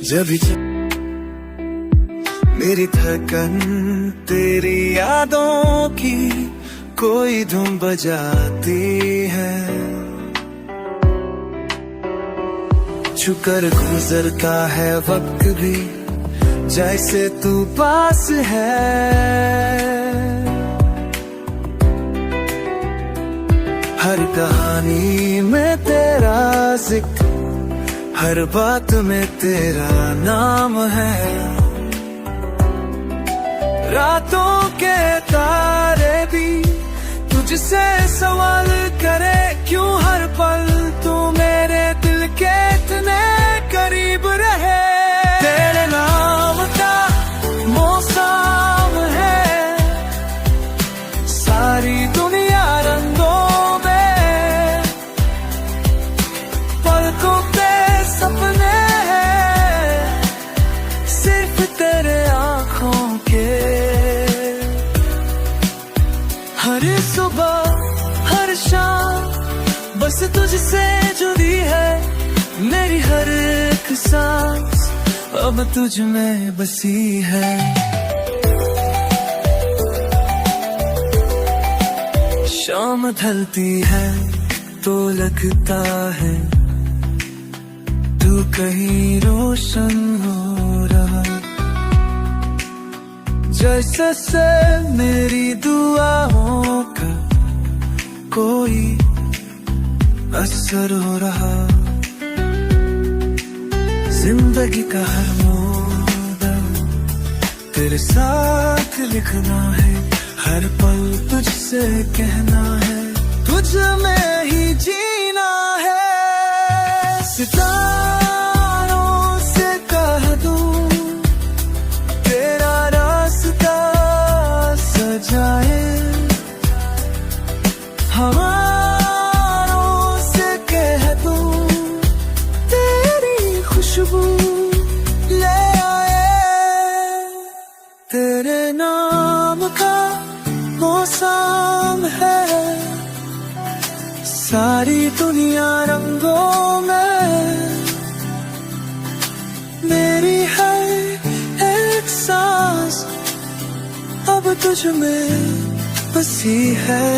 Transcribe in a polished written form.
जब भी मेरी थकन तेरी यादों की कोई धुन बजाती है, छुकर गुजरता है वक्त भी जैसे तू पास है। हर कहानी में तेरा जिक्र, हर बात में तेरा नाम है। रातों के तारे भी तुझसे सवाल करे, क्यों हर पल तू मेरे दिल के इतने करीब रहे। तेरे नाम का मौसम है, सारी दुनिया रंगों में, पलकों पे सपने हैं सिर्फ तेरे आँखों के। हर सुबह हर शाम बस तुझसे जुड़ी है, मेरी हर एक सांस अब तुझ में बसी है। शाम ढलती है तो लगता है तू कहीं रोशन हो रहा, जैसे से मेरी दुआओं का कोई असर हो रहा। जिंदगी का हर मोड़ तेरे साथ लिखना है, हर पल तुझसे कहना है, तुझ में ही जीना है। सितारों से कह दूं तेरा रास्ता सजाए, हवाओं से कह दूं तेरी खुशबू ले आए। तेरे नाम का मौसम है, सारी दुनिया रंगों में, मेरी हर एक सांस अब तुझ में बसी है।